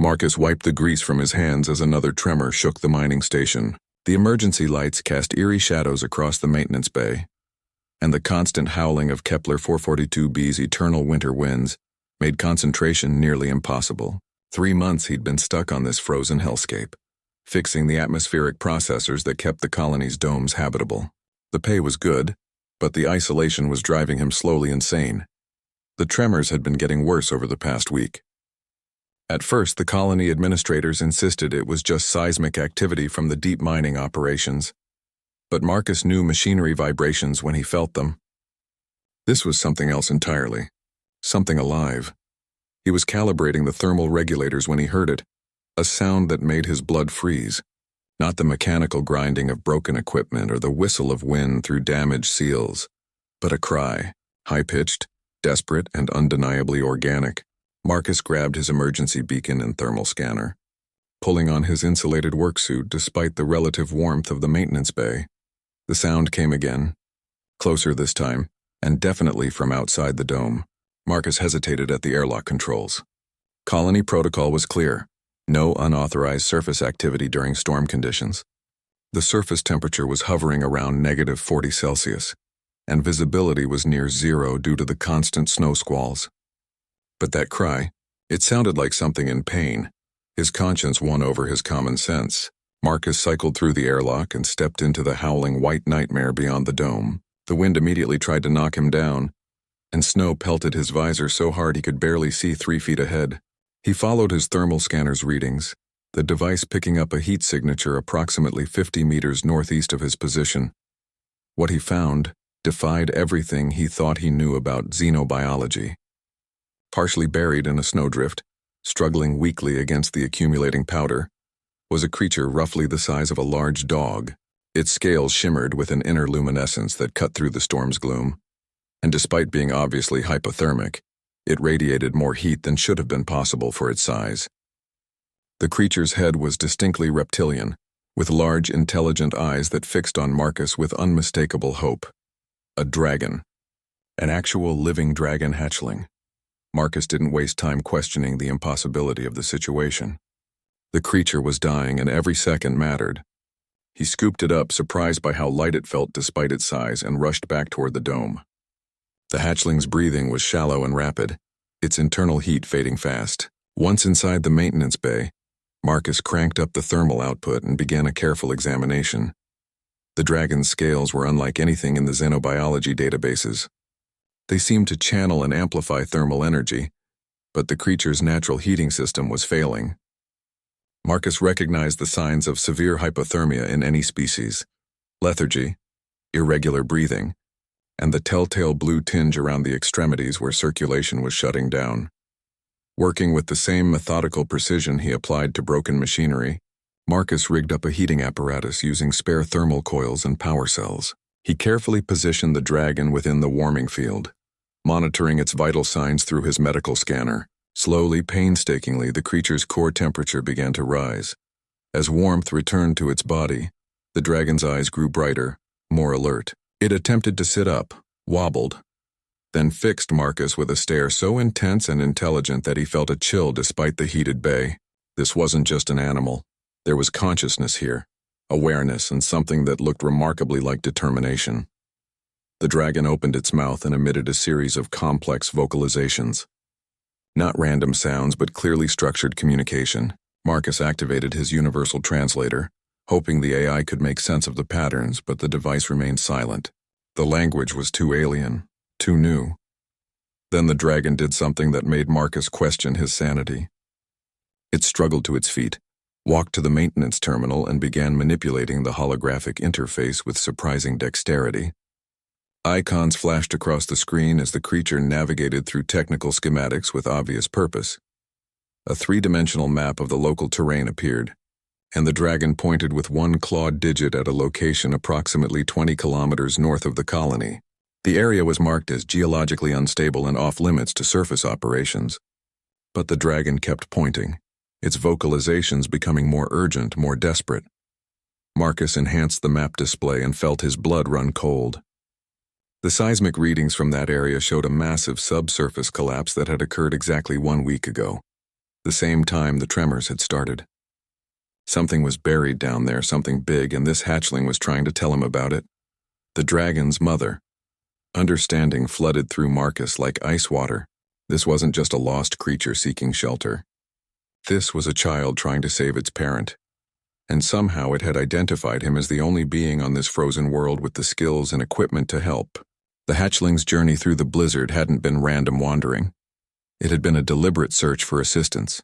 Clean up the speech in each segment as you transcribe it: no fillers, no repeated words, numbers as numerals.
Marcus wiped the grease from his hands as another tremor shook the mining station. The emergency lights cast eerie shadows across the maintenance bay, and the constant howling of Kepler 442b's eternal winter winds made concentration nearly impossible. 3 months he'd been stuck on this frozen hellscape, fixing the atmospheric processors that kept the colony's domes habitable. The pay was good, but the isolation was driving him slowly insane. The tremors had been getting worse over the past week. At first, the colony administrators insisted it was just seismic activity from the deep mining operations, but Marcus knew machinery vibrations when he felt them. This was something else entirely, something alive. He was calibrating the thermal regulators when he heard it, a sound that made his blood freeze, not the mechanical grinding of broken equipment or the whistle of wind through damaged seals, but a cry, high-pitched, desperate, and undeniably organic. Marcus grabbed his emergency beacon and thermal scanner, pulling on his insulated worksuit despite the relative warmth of the maintenance bay. The sound came again, closer this time, and definitely from outside the dome. Marcus hesitated at the airlock controls. Colony protocol was clear: no unauthorized surface activity during storm conditions. The surface temperature was hovering around -40 Celsius, and visibility was near zero due to the constant snow squalls. But that cry, it sounded like something in pain. His conscience won over his common sense. Marcus cycled through the airlock and stepped into the howling white nightmare beyond the dome. The wind immediately tried to knock him down, and snow pelted his visor so hard he could barely see 3 feet ahead. He followed his thermal scanner's readings, the device picking up a heat signature approximately 50 meters northeast of his position. What he found defied everything he thought he knew about xenobiology. Partially buried in a snowdrift, struggling weakly against the accumulating powder, was a creature roughly the size of a large dog. Its scales shimmered with an inner luminescence that cut through the storm's gloom, and despite being obviously hypothermic, it radiated more heat than should have been possible for its size. The creature's head was distinctly reptilian, with large, intelligent eyes that fixed on Marcus with unmistakable hope. A dragon. An actual living dragon hatchling. Marcus didn't waste time questioning the impossibility of the situation. The creature was dying, and every second mattered. He scooped it up, surprised by how light it felt despite its size, and rushed back toward the dome. The hatchling's breathing was shallow and rapid, its internal heat fading fast. Once inside the maintenance bay, Marcus cranked up the thermal output and began a careful examination. The dragon's scales were unlike anything in the xenobiology databases. They seemed to channel and amplify thermal energy, but the creature's natural heating system was failing. Marcus recognized the signs of severe hypothermia in any species: lethargy, irregular breathing, and the telltale blue tinge around the extremities where circulation was shutting down. Working with the same methodical precision he applied to broken machinery, Marcus rigged up a heating apparatus using spare thermal coils and power cells. He carefully positioned the dragon within the warming field, monitoring its vital signs through his medical scanner. Slowly, painstakingly, the creature's core temperature began to rise. As warmth returned to its body, the dragon's eyes grew brighter, more alert. It attempted to sit up, wobbled, then fixed Marcus with a stare so intense and intelligent that he felt a chill despite the heated bay. This wasn't just an animal. There was consciousness here, awareness, and something that looked remarkably like determination. The dragon opened its mouth and emitted a series of complex vocalizations. Not random sounds, but clearly structured communication. Marcus activated his universal translator, hoping the AI could make sense of the patterns, but the device remained silent. The language was too alien, too new. Then the dragon did something that made Marcus question his sanity. It struggled to its feet, walked to the maintenance terminal, and began manipulating the holographic interface with surprising dexterity. Icons flashed across the screen as the creature navigated through technical schematics with obvious purpose. A 3-dimensional map of the local terrain appeared, and the dragon pointed with one clawed digit at a location approximately 20 kilometers north of the colony. The area was marked as geologically unstable and off-limits to surface operations. But the dragon kept pointing, its vocalizations becoming more urgent, more desperate. Marcus enhanced the map display and felt his blood run cold. The seismic readings from that area showed a massive subsurface collapse that had occurred exactly 1 week ago. the same time the tremors had started. Something was buried down there, something big, and this hatchling was trying to tell him about it. The dragon's mother. Understanding flooded through Marcus like ice water. This wasn't just a lost creature seeking shelter. This was a child trying to save its parent. And somehow it had identified him as the only being on this frozen world with the skills and equipment to help. The hatchling's journey through the blizzard hadn't been random wandering. It had been a deliberate search for assistance.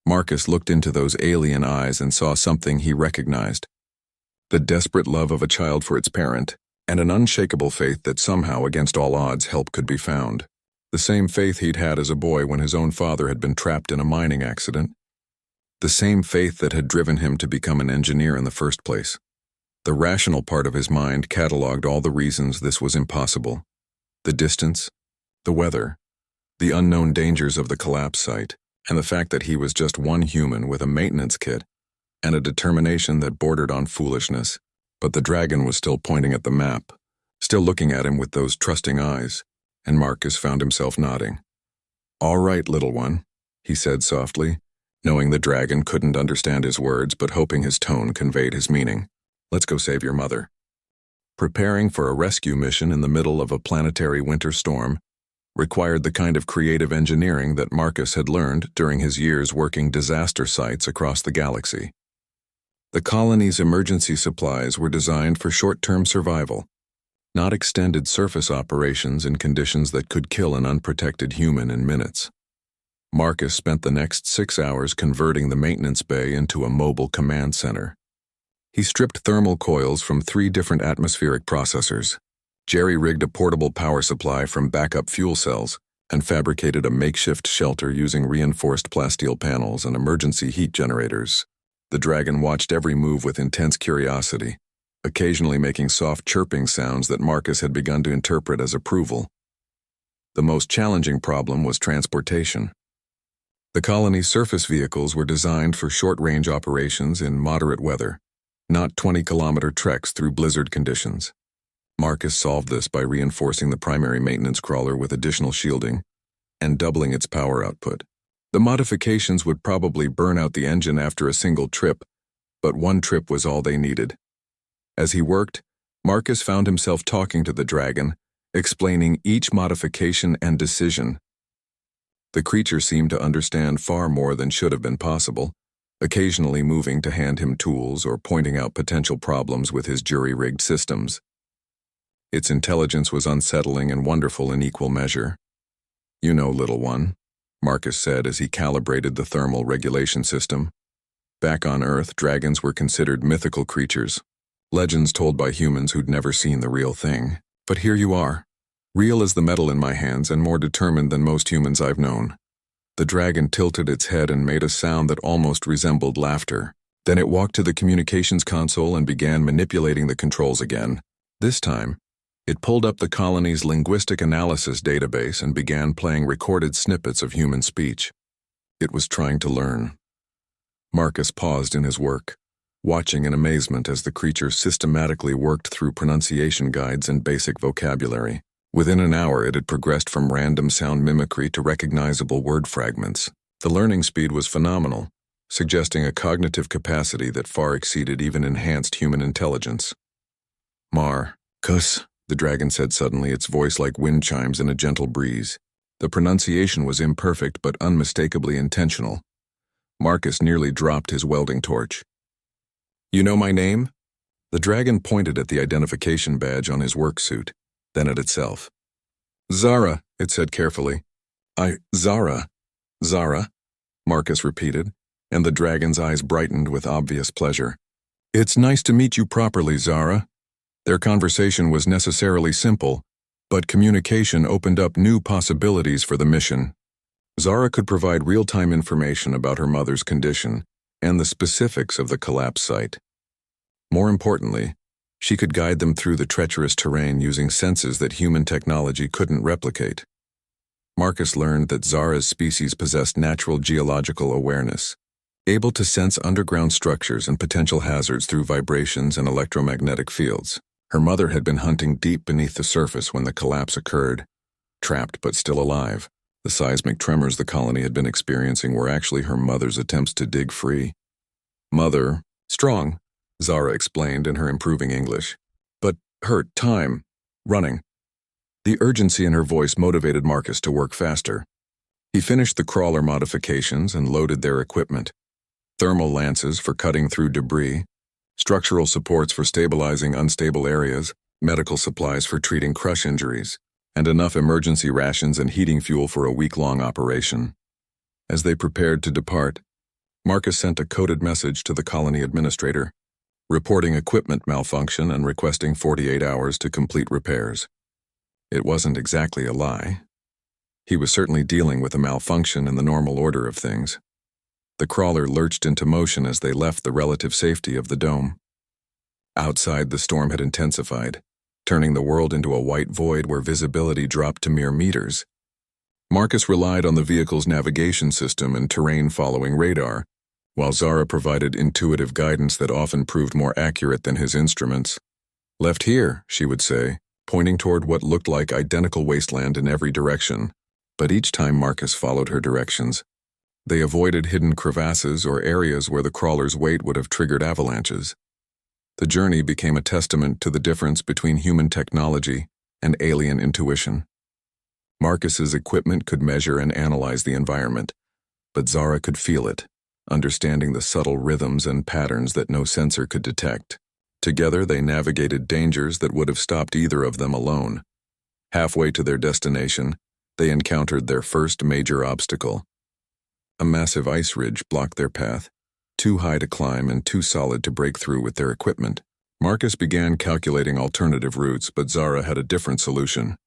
Marcus looked into those alien eyes and saw something he recognized. The desperate love of a child for its parent, and an unshakable faith that somehow, against all odds, help could be found. The same faith he'd had as a boy when his own father had been trapped in a mining accident. The same faith that had driven him to become an engineer in the first place. The rational part of his mind cataloged all the reasons this was impossible. The distance, the weather, the unknown dangers of the collapse site, and the fact that he was just one human with a maintenance kit and a determination that bordered on foolishness. But the dragon was still pointing at the map, still looking at him with those trusting eyes, and Marcus found himself nodding. "All right, little one," he said softly, knowing the dragon couldn't understand his words but hoping his tone conveyed his meaning. "Let's go save your mother." Preparing for a rescue mission in the middle of a planetary winter storm required the kind of creative engineering that Marcus had learned during his years working disaster sites across the galaxy. The colony's emergency supplies were designed for short-term survival, not extended surface operations in conditions that could kill an unprotected human in minutes. Marcus spent the next 6 hours converting the maintenance bay into a mobile command center. He stripped thermal coils from 3 different atmospheric processors, jerry-rigged a portable power supply from backup fuel cells, and fabricated a makeshift shelter using reinforced plasteel panels and emergency heat generators. The dragon watched every move with intense curiosity, occasionally making soft chirping sounds that Marcus had begun to interpret as approval. The most challenging problem was transportation. The colony's surface vehicles were designed for short-range operations in moderate weather, not 20-kilometer treks through blizzard conditions. Marcus solved this by reinforcing the primary maintenance crawler with additional shielding and doubling its power output. The modifications would probably burn out the engine after a single trip, but one trip was all they needed. As he worked, Marcus found himself talking to the dragon, explaining each modification and decision. The creature seemed to understand far more than should have been possible, occasionally moving to hand him tools or pointing out potential problems with his jury-rigged systems. Its intelligence was unsettling and wonderful in equal measure. "You know, little one," Marcus said as he calibrated the thermal regulation system. Back on Earth, dragons were considered mythical creatures, legends told by humans who'd never seen the real thing. But here you are, real as the metal in my hands and more determined than most humans I've known. The dragon tilted its head and made a sound that almost resembled laughter. Then it walked to the communications console and began manipulating the controls again. This time, it pulled up the colony's linguistic analysis database and began playing recorded snippets of human speech. It was trying to learn. Marcus paused in his work, watching in amazement as the creature systematically worked through pronunciation guides and basic vocabulary. Within an hour, it had progressed from random sound mimicry to recognizable word fragments. The learning speed was phenomenal, suggesting a cognitive capacity that far exceeded even enhanced human intelligence. "Marcus," the dragon said suddenly, its voice like wind chimes in a gentle breeze. The pronunciation was imperfect but unmistakably intentional. Marcus nearly dropped his welding torch. "You know my name?" The dragon pointed at the identification badge on his work suit, then at itself. "Zara," it said carefully. Zara, Marcus repeated, and the dragon's eyes brightened with obvious pleasure. "It's nice to meet you properly, Zara." Their conversation was necessarily simple, but communication opened up new possibilities for the mission. Zara could provide real-time information about her mother's condition and the specifics of the collapse site. More importantly, she could guide them through the treacherous terrain using senses that human technology couldn't replicate. Marcus learned that Zara's species possessed natural geological awareness, able to sense underground structures and potential hazards through vibrations and electromagnetic fields. Her mother had been hunting deep beneath the surface when the collapse occurred, trapped but still alive. The seismic tremors the colony had been experiencing were actually her mother's attempts to dig free. Mother, strong, Zara explained in her improving English. But hurt, time, running. The urgency in her voice motivated Marcus to work faster. He finished the crawler modifications and loaded their equipment. Thermal lances for cutting through debris, structural supports for stabilizing unstable areas, medical supplies for treating crush injuries, and enough emergency rations and heating fuel for a week-long operation. As they prepared to depart, Marcus sent a coded message to the colony administrator, reporting equipment malfunction and requesting 48 hours to complete repairs. It wasn't exactly a lie. He was certainly dealing with a malfunction in the normal order of things. The crawler lurched into motion as they left the relative safety of the dome. Outside, the storm had intensified, turning the world into a white void where visibility dropped to mere meters. Marcus relied on the vehicle's navigation system and terrain-following radar, while Zara provided intuitive guidance that often proved more accurate than his instruments. "Left here," she would say, pointing toward what looked like identical wasteland in every direction. But each time Marcus followed her directions, they avoided hidden crevasses or areas where the crawler's weight would have triggered avalanches. The journey became a testament to the difference between human technology and alien intuition. Marcus's equipment could measure and analyze the environment, but Zara could feel it, understanding the subtle rhythms and patterns that no sensor could detect. Together, they navigated dangers that would have stopped either of them alone. Halfway to their destination, they encountered their first major obstacle. A massive ice ridge blocked their path, too high to climb and too solid to break through with their equipment. Marcus began calculating alternative routes, but Zara had a different solution.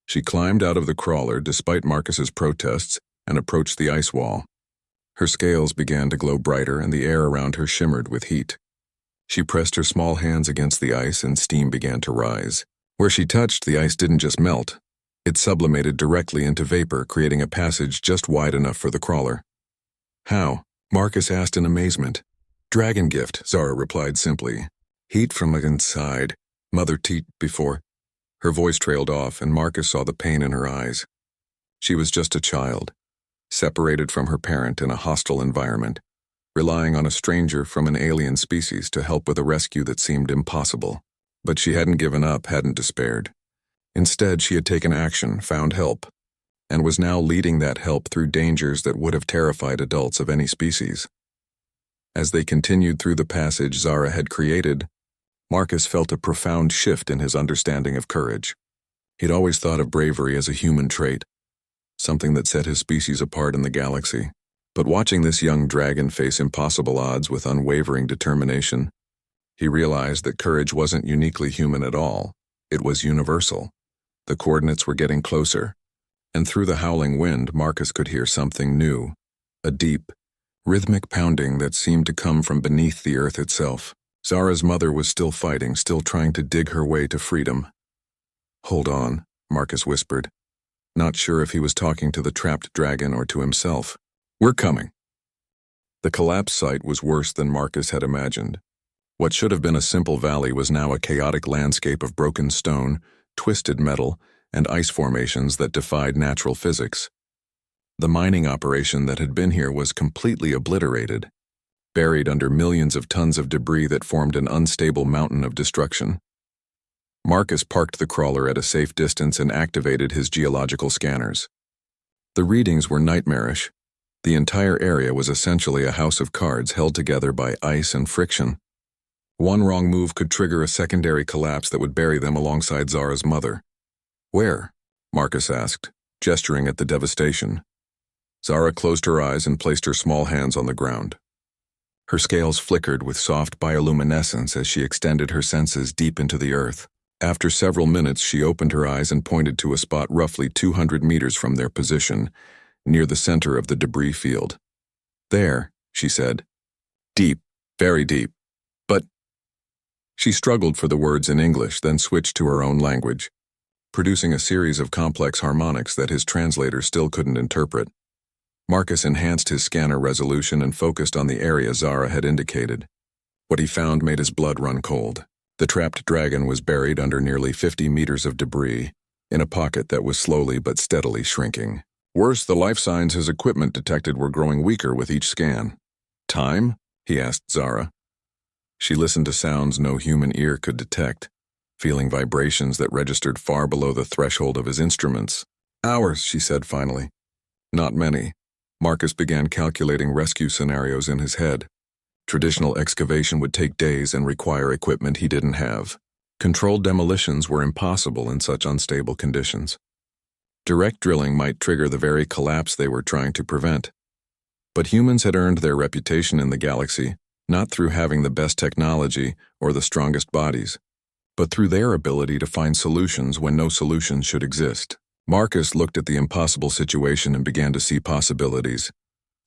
She climbed out of the crawler despite Marcus's protests and approached the ice wall. Her scales began to glow brighter and the air around her shimmered with heat. She pressed her small hands against the ice and steam began to rise. Where she touched, the ice didn't just melt. It sublimated directly into vapor, creating a passage just wide enough for the crawler. "How?" Marcus asked in amazement. "Dragon gift," Zara replied simply. "Heat from inside. Mother teat before." Her voice trailed off, and Marcus saw the pain in her eyes. She was just a child, separated from her parent in a hostile environment, relying on a stranger from an alien species to help with a rescue that seemed impossible. But she hadn't given up, hadn't despaired. Instead, she had taken action, found help, and was now leading that help through dangers that would have terrified adults of any species. As they continued through the passage Zara had created, Marcus felt a profound shift in his understanding of courage. He'd always thought of bravery as a human trait, something that set his species apart in the galaxy. But watching this young dragon face impossible odds with unwavering determination, he realized that courage wasn't uniquely human at all. It was universal. The coordinates were getting closer, and through the howling wind, Marcus could hear something new, a deep, rhythmic pounding that seemed to come from beneath the earth itself. Zara's mother was still fighting, still trying to dig her way to freedom. "Hold on," Marcus whispered, not sure if he was talking to the trapped dragon or to himself. "We're coming." The collapse site was worse than Marcus had imagined. What should have been a simple valley was now a chaotic landscape of broken stone, twisted metal, and ice formations that defied natural physics. The mining operation that had been here was completely obliterated, buried under millions of tons of debris that formed an unstable mountain of destruction. Marcus parked the crawler at a safe distance and activated his geological scanners. The readings were nightmarish. The entire area was essentially a house of cards held together by ice and friction. One wrong move could trigger a secondary collapse that would bury them alongside Zara's mother. "Where?" Marcus asked, gesturing at the devastation. Zara closed her eyes and placed her small hands on the ground. Her scales flickered with soft bioluminescence as she extended her senses deep into the earth. After several minutes, she opened her eyes and pointed to a spot roughly 200 meters from their position, near the center of the debris field. "There," she said. "Deep, very deep. But—" She struggled for the words in English, then switched to her own language, producing a series of complex harmonics that his translator still couldn't interpret. Marcus enhanced his scanner resolution and focused on the area Zara had indicated. What he found made his blood run cold. The trapped dragon was buried under nearly 50 meters of debris, in a pocket that was slowly but steadily shrinking. Worse, the life signs his equipment detected were growing weaker with each scan. Time? He asked Zara. She listened to sounds no human ear could detect, feeling vibrations that registered far below the threshold of his instruments. Hours, she said finally. Not many. Marcus began calculating rescue scenarios in his head. Traditional excavation would take days and require equipment he didn't have. Controlled demolitions were impossible in such unstable conditions. Direct drilling might trigger the very collapse they were trying to prevent. But humans had earned their reputation in the galaxy, not through having the best technology or the strongest bodies, but through their ability to find solutions when no solutions should exist. Marcus looked at the impossible situation and began to see possibilities.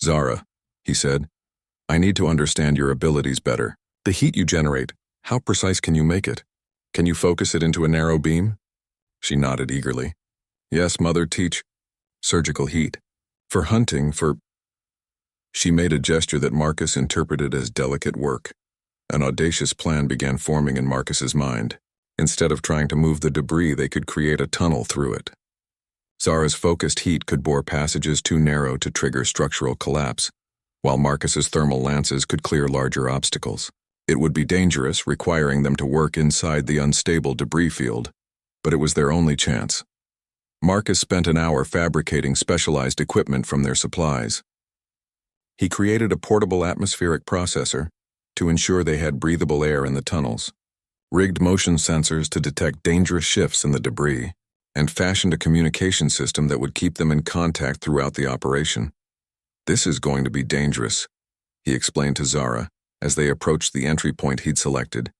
Zara, he said, I need to understand your abilities better. The heat you generate, how precise can you make it? Can you focus it into a narrow beam? She nodded eagerly. Yes, Mother, teach. Surgical heat. For hunting, for... She made a gesture that Marcus interpreted as delicate work. An audacious plan began forming in Marcus's mind. Instead of trying to move the debris, they could create a tunnel through it. Zara's focused heat could bore passages too narrow to trigger structural collapse, while Marcus's thermal lances could clear larger obstacles. It would be dangerous, requiring them to work inside the unstable debris field, but it was their only chance. Marcus spent an hour fabricating specialized equipment from their supplies. He created a portable atmospheric processor to ensure they had breathable air in the tunnels, rigged motion sensors to detect dangerous shifts in the debris, and fashioned a communication system that would keep them in contact throughout the operation. This is going to be dangerous, he explained to Zara as they approached the entry point he'd selected.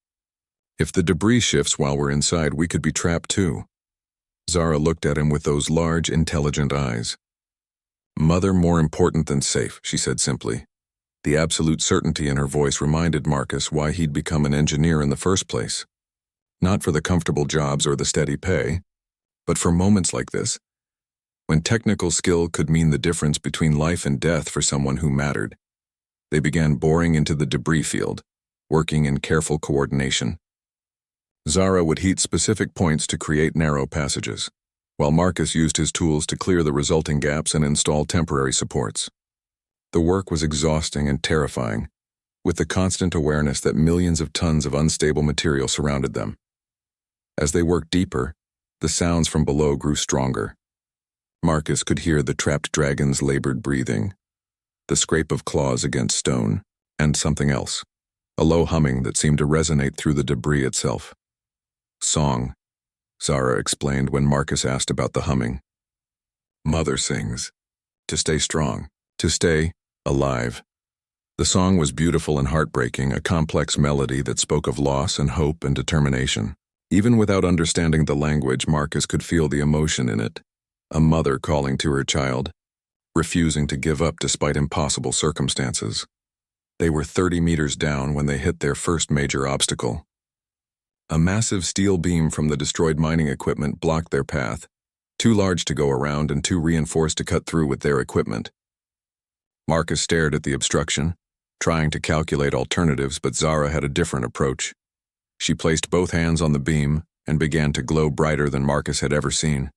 If the debris shifts while we're inside, we could be trapped too. Zara looked at him with those large, intelligent eyes. Mother more important than safe, she said simply. The absolute certainty in her voice reminded Marcus why he'd become an engineer in the first place. Not for the comfortable jobs or the steady pay, but for moments like this, when technical skill could mean the difference between life and death for someone who mattered. They began boring into the debris field, working in careful coordination. Zara would heat specific points to create narrow passages, while Marcus used his tools to clear the resulting gaps and install temporary supports. The work was exhausting and terrifying, with the constant awareness that millions of tons of unstable material surrounded them. As they worked deeper, the sounds from below grew stronger. Marcus could hear the trapped dragon's labored breathing, the scrape of claws against stone, and something else, a low humming that seemed to resonate through the debris itself. Song, Zara explained when Marcus asked about the humming. Mother sings. To stay strong. To stay alive. The song was beautiful and heartbreaking, a complex melody that spoke of loss and hope and determination. Even without understanding the language, Marcus could feel the emotion in it. A mother calling to her child, refusing to give up despite impossible circumstances. They were 30 meters down when they hit their first major obstacle. A massive steel beam from the destroyed mining equipment blocked their path, too large to go around and too reinforced to cut through with their equipment. Marcus stared at the obstruction, trying to calculate alternatives, but Zara had a different approach. She placed both hands on the beam and began to glow brighter than Marcus had ever seen.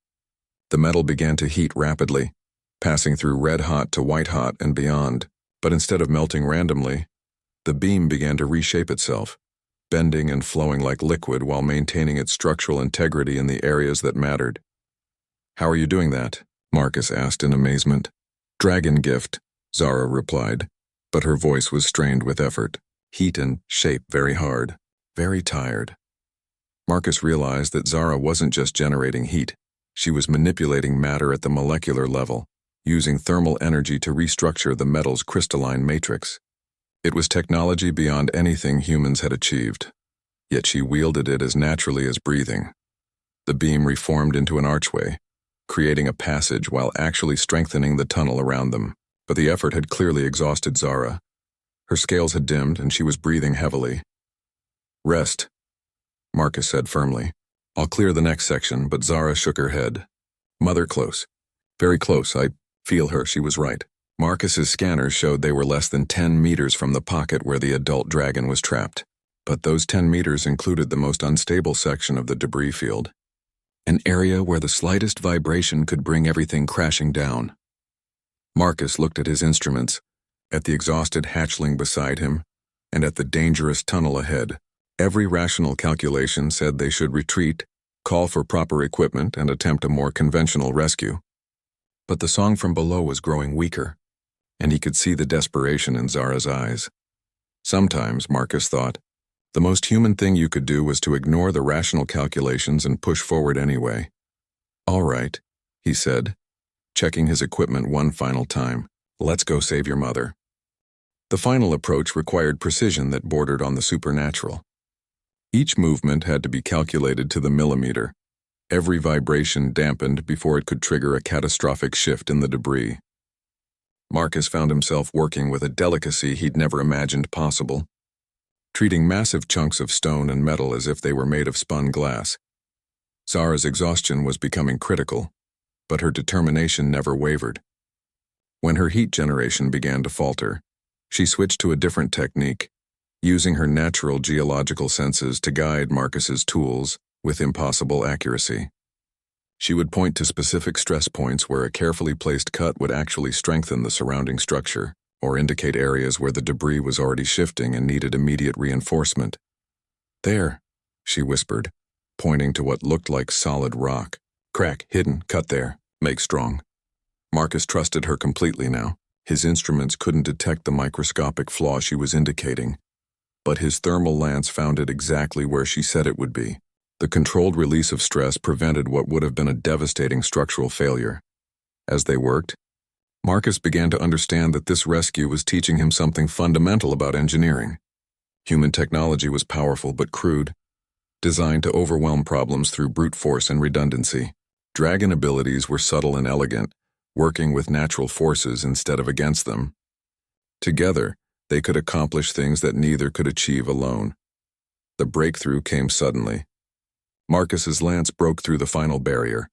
The metal began to heat rapidly, passing through red-hot to white-hot and beyond, but instead of melting randomly, the beam began to reshape itself, bending and flowing like liquid while maintaining its structural integrity in the areas that mattered. How are you doing that? Marcus asked in amazement. Dragon gift, Zara replied, but her voice was strained with effort. Heat and shape very hard, very tired. Marcus realized that Zara wasn't just generating heat. She was manipulating matter at the molecular level, using thermal energy to restructure the metal's crystalline matrix. It was technology beyond anything humans had achieved, yet she wielded it as naturally as breathing. The beam reformed into an archway, creating a passage while actually strengthening the tunnel around them. But the effort had clearly exhausted Zara. Her scales had dimmed and she was breathing heavily. Rest, Marcus said firmly. I'll clear the next section, but Zara shook her head. Mother close. Very close, I feel her, she was right. Marcus's scanners showed they were less than 10 meters from the pocket where the adult dragon was trapped. But those 10 meters included the most unstable section of the debris field. an area where the slightest vibration could bring everything crashing down. Marcus looked at his instruments, at the exhausted hatchling beside him, and at the dangerous tunnel ahead. Every rational calculation said they should retreat, call for proper equipment, and attempt a more conventional rescue. But the song from below was growing weaker, and he could see the desperation in Zara's eyes. Sometimes, Marcus thought, the most human thing you could do was to ignore the rational calculations and push forward anyway. "All right," he said, checking his equipment one final time. "Let's go save your mother." The final approach required precision that bordered on the supernatural. Each movement had to be calculated to the millimeter, every vibration dampened before it could trigger a catastrophic shift in the debris. Marcus found himself working with a delicacy he'd never imagined possible, treating massive chunks of stone and metal as if they were made of spun glass. Zara's exhaustion was becoming critical, but her determination never wavered. When her heat generation began to falter, she switched to a different technique, using her natural geological senses to guide Marcus's tools with impossible accuracy. She would point to specific stress points where a carefully placed cut would actually strengthen the surrounding structure, or indicate areas where the debris was already shifting and needed immediate reinforcement. "There," she whispered, pointing to what looked like solid rock. "Crack, hidden, cut there. Make strong." Marcus trusted her completely now. His instruments couldn't detect the microscopic flaw she was indicating, but his thermal lance found it exactly where she said it would be. The controlled release of stress prevented what would have been a devastating structural failure. As they worked, Marcus began to understand that this rescue was teaching him something fundamental about engineering. Human technology was powerful but crude, designed to overwhelm problems through brute force and redundancy. Dragon abilities were subtle and elegant, working with natural forces instead of against them. Together, they could accomplish things that neither could achieve alone. The breakthrough came suddenly. Marcus's lance broke through the final barrier,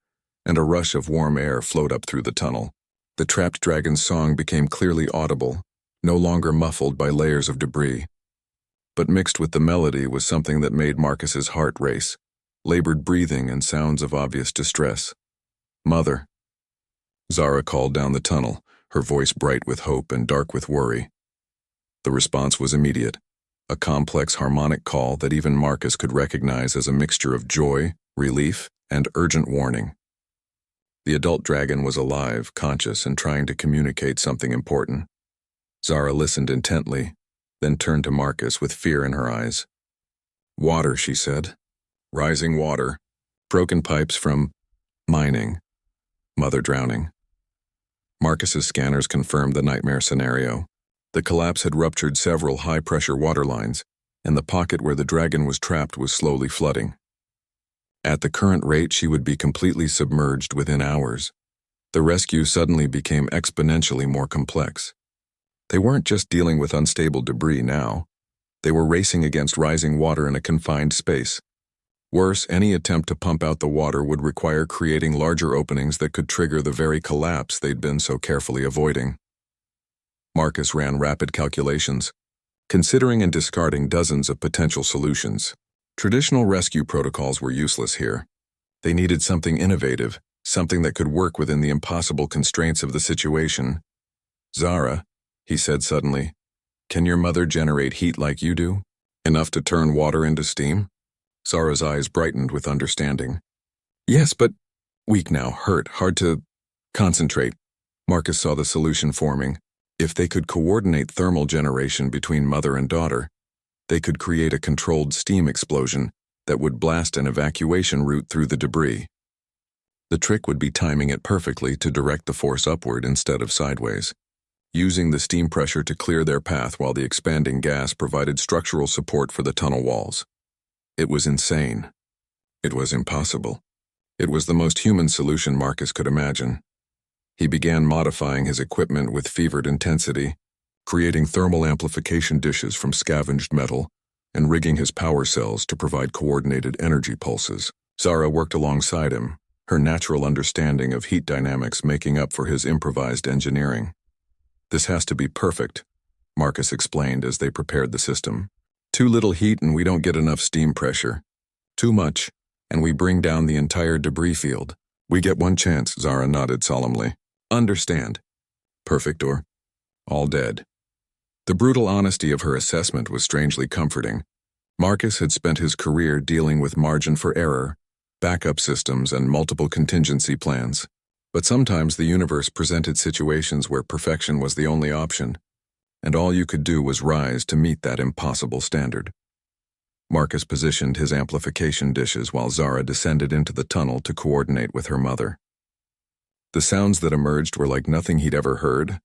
and a rush of warm air flowed up through the tunnel. The trapped dragon's song became clearly audible, no longer muffled by layers of debris. But mixed with the melody was something that made Marcus's heart race, labored breathing and sounds of obvious distress. "Mother." Zara called down the tunnel, her voice bright with hope and dark with worry. The response was immediate, a complex harmonic call that even Marcus could recognize as a mixture of joy, relief, and urgent warning. The adult dragon was alive, conscious, and trying to communicate something important. Zara listened intently, then turned to Marcus with fear in her eyes. "Water," she said. "Rising water. Broken pipes from mining. Mother drowning." Marcus's scanners confirmed the nightmare scenario. The collapse had ruptured several high-pressure water lines, and the pocket where the dragon was trapped was slowly flooding. At the current rate, she would be completely submerged within hours. The rescue suddenly became exponentially more complex. They weren't just dealing with unstable debris now. They were racing against rising water in a confined space. Worse, any attempt to pump out the water would require creating larger openings that could trigger the very collapse they'd been so carefully avoiding. Marcus ran rapid calculations, considering and discarding dozens of potential solutions. Traditional rescue protocols were useless here. They needed something innovative, something that could work within the impossible constraints of the situation. "Zara," he said suddenly, "can your mother generate heat like you do? Enough to turn water into steam?" Zara's eyes brightened with understanding. "Yes, but weak now, hurt, hard to concentrate." Marcus saw the solution forming. If they could coordinate thermal generation between mother and daughter, they could create a controlled steam explosion that would blast an evacuation route through the debris. The trick would be timing it perfectly to direct the force upward instead of sideways, using the steam pressure to clear their path while the expanding gas provided structural support for the tunnel walls. It was insane. It was impossible. It was the most human solution Marcus could imagine. He began modifying his equipment with fevered intensity, creating thermal amplification dishes from scavenged metal, and rigging his power cells to provide coordinated energy pulses. Zara worked alongside him, her natural understanding of heat dynamics making up for his improvised engineering. "This has to be perfect," Marcus explained as they prepared the system. "Too little heat and we don't get enough steam pressure. Too much, and we bring down the entire debris field. We get one chance, Zara nodded solemnly. Understand. Perfect or all dead. The brutal honesty of her assessment was strangely comforting. Marcus had spent his career dealing with margin for error, backup systems, and multiple contingency plans. But sometimes the universe presented situations where perfection was the only option, and all you could do was rise to meet that impossible standard. Marcus positioned his amplification dishes while Zara descended into the tunnel to coordinate with her mother. The sounds that emerged were like nothing he'd ever heard,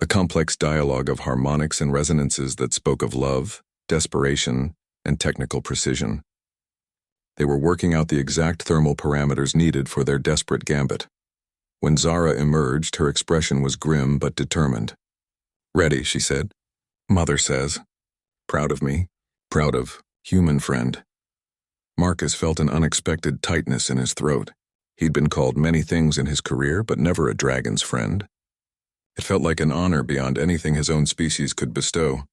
a complex dialogue of harmonics and resonances that spoke of love, desperation, and technical precision. They were working out the exact thermal parameters needed for their desperate gambit. When Zara emerged, her expression was grim but determined. Ready, she said. Mother says. Proud of me. Proud of human friend. Marcus felt an unexpected tightness in his throat. He'd been called many things in his career, but never a dragon's friend. It felt like an honor beyond anything his own species could bestow.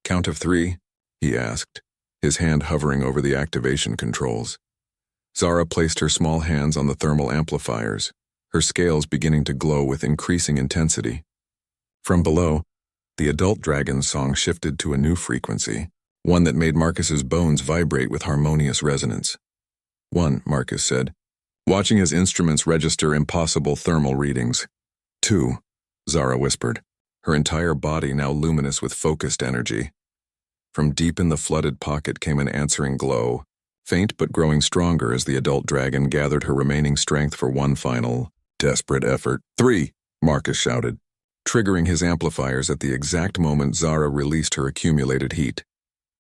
Count of 3, he asked, his hand hovering over the activation controls. Zara placed her small hands on the thermal amplifiers, her scales beginning to glow with increasing intensity. From below, the adult dragon's song shifted to a new frequency, one that made Marcus's bones vibrate with harmonious resonance. 1, Marcus said, watching his instruments register impossible thermal readings. 2, Zara whispered, her entire body now luminous with focused energy. From deep in the flooded pocket came an answering glow, faint but growing stronger as the adult dragon gathered her remaining strength for one final, desperate effort. 3, Marcus shouted, triggering his amplifiers at the exact moment Zara released her accumulated heat.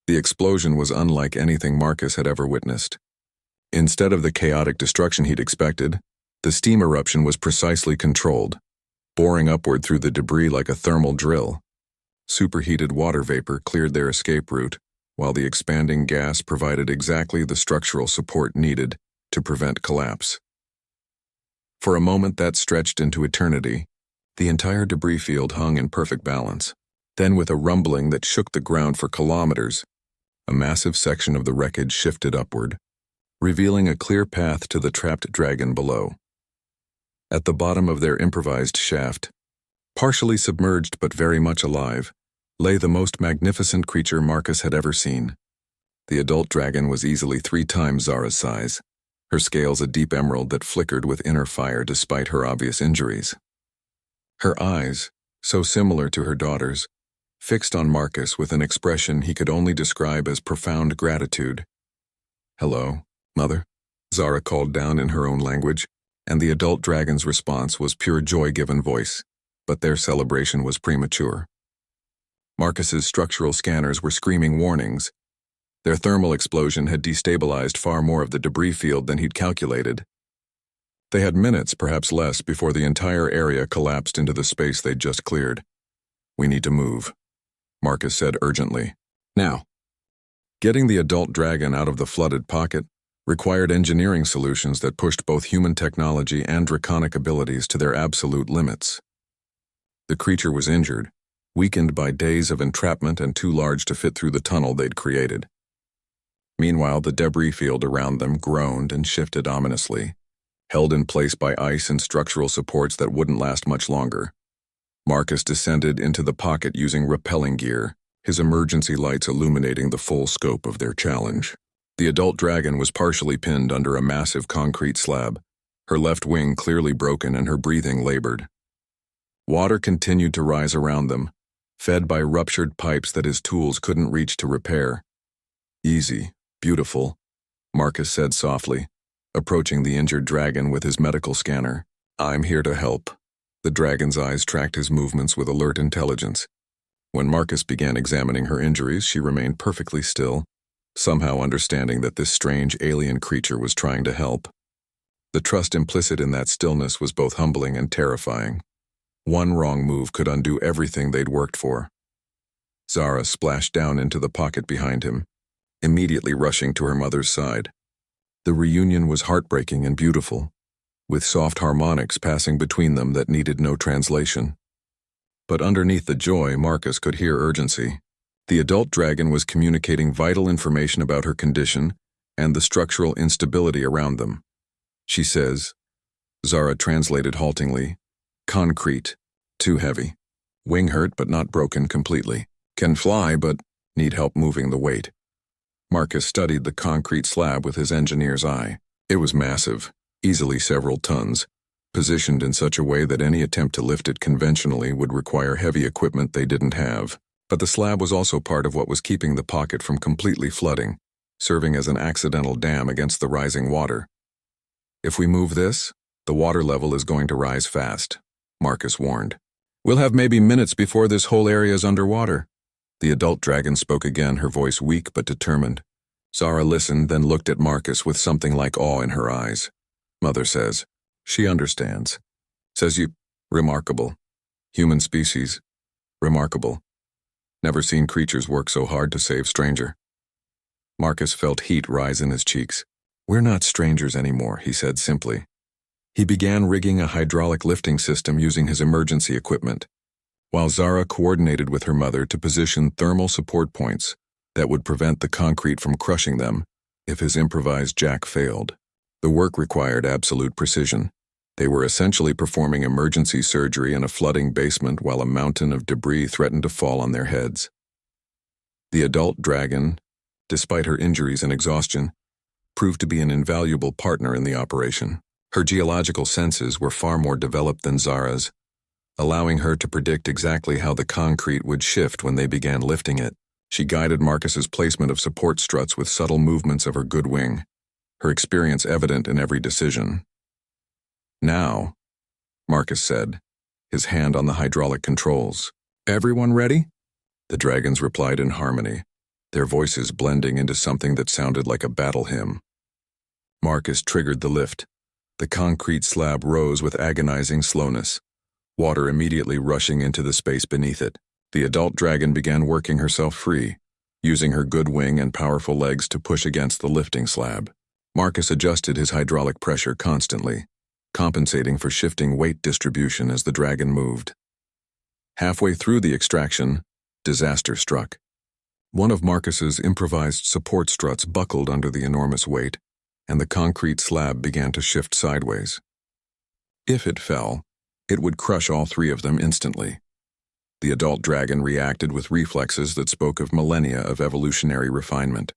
The explosion was unlike anything Marcus had ever witnessed. Instead of the chaotic destruction he'd expected, the steam eruption was precisely controlled, boring upward through the debris like a thermal drill. Superheated water vapor cleared their escape route, while the expanding gas provided exactly the structural support needed to prevent collapse. For a moment that stretched into eternity, the entire debris field hung in perfect balance. Then, with a rumbling that shook the ground for kilometers, a massive section of the wreckage shifted upward, revealing a clear path to the trapped dragon below. At the bottom of their improvised shaft, partially submerged but very much alive, lay the most magnificent creature Marcus had ever seen. The adult dragon was easily 3 times Zara's size, her scales a deep emerald that flickered with inner fire despite her obvious injuries. Her eyes, so similar to her daughter's, fixed on Marcus with an expression he could only describe as profound gratitude. Hello, Mother, Zara called down in her own language, and the adult dragon's response was pure joy-given voice, but their celebration was premature. Marcus's structural scanners were screaming warnings. Their thermal explosion had destabilized far more of the debris field than he'd calculated. They had minutes, perhaps less, before the entire area collapsed into the space they'd just cleared. We need to move, Marcus said urgently. Now. Getting the adult dragon out of the flooded pocket required engineering solutions that pushed both human technology and draconic abilities to their absolute limits. The creature was injured, weakened by days of entrapment and too large to fit through the tunnel they'd created. Meanwhile, the debris field around them groaned and shifted ominously, held in place by ice and structural supports that wouldn't last much longer. Marcus descended into the pocket using rappelling gear, his emergency lights illuminating the full scope of their challenge. The adult dragon was partially pinned under a massive concrete slab, her left wing clearly broken and her breathing labored. Water continued to rise around them, fed by ruptured pipes that his tools couldn't reach to repair. Easy, beautiful, Marcus said softly, approaching the injured dragon with his medical scanner. I'm here to help. The dragon's eyes tracked his movements with alert intelligence. When Marcus began examining her injuries, she remained perfectly still, somehow understanding that this strange alien creature was trying to help. The trust implicit in that stillness was both humbling and terrifying. One wrong move could undo everything they'd worked for. Zara splashed down into the pocket behind him, immediately rushing to her mother's side. The reunion was heartbreaking and beautiful, with soft harmonics passing between them that needed no translation. But underneath the joy, Marcus could hear urgency. The adult dragon was communicating vital information about her condition and the structural instability around them. She says, Zara translated haltingly, concrete, too heavy. Wing hurt but not broken completely. Can fly but need help moving the weight. Marcus studied the concrete slab with his engineer's eye. It was massive, easily several tons, positioned in such a way that any attempt to lift it conventionally would require heavy equipment they didn't have. But the slab was also part of what was keeping the pocket from completely flooding, serving as an accidental dam against the rising water. If we move this, the water level is going to rise fast, Marcus warned. We'll have maybe minutes before this whole area is underwater. The adult dragon spoke again, her voice weak but determined. Zara listened, then looked at Marcus with something like awe in her eyes. Mother says, she understands. Says you, remarkable. Human species, remarkable. Never seen creatures work so hard to save stranger. Marcus felt heat rise in his cheeks. We're not strangers anymore, he said simply. He began rigging a hydraulic lifting system using his emergency equipment, while Zara coordinated with her mother to position thermal support points that would prevent the concrete from crushing them if his improvised jack failed. The work required absolute precision. They were essentially performing emergency surgery in a flooding basement while a mountain of debris threatened to fall on their heads. The adult dragon, despite her injuries and exhaustion, proved to be an invaluable partner in the operation. Her geological senses were far more developed than Zara's, allowing her to predict exactly how the concrete would shift when they began lifting it. She guided Marcus's placement of support struts with subtle movements of her good wing, her experience evident in every decision. Now, Marcus said, his hand on the hydraulic controls. Everyone ready? The dragons replied in harmony, their voices blending into something that sounded like a battle hymn. Marcus triggered the lift. The concrete slab rose with agonizing slowness, water immediately rushing into the space beneath it. The adult dragon began working herself free, using her good wing and powerful legs to push against the lifting slab. Marcus adjusted his hydraulic pressure constantly, compensating for shifting weight distribution as the dragon moved. Halfway through the extraction, disaster struck. One of Marcus's improvised support struts buckled under the enormous weight, and the concrete slab began to shift sideways. If it fell, it would crush all three of them instantly. The adult dragon reacted with reflexes that spoke of millennia of evolutionary refinement.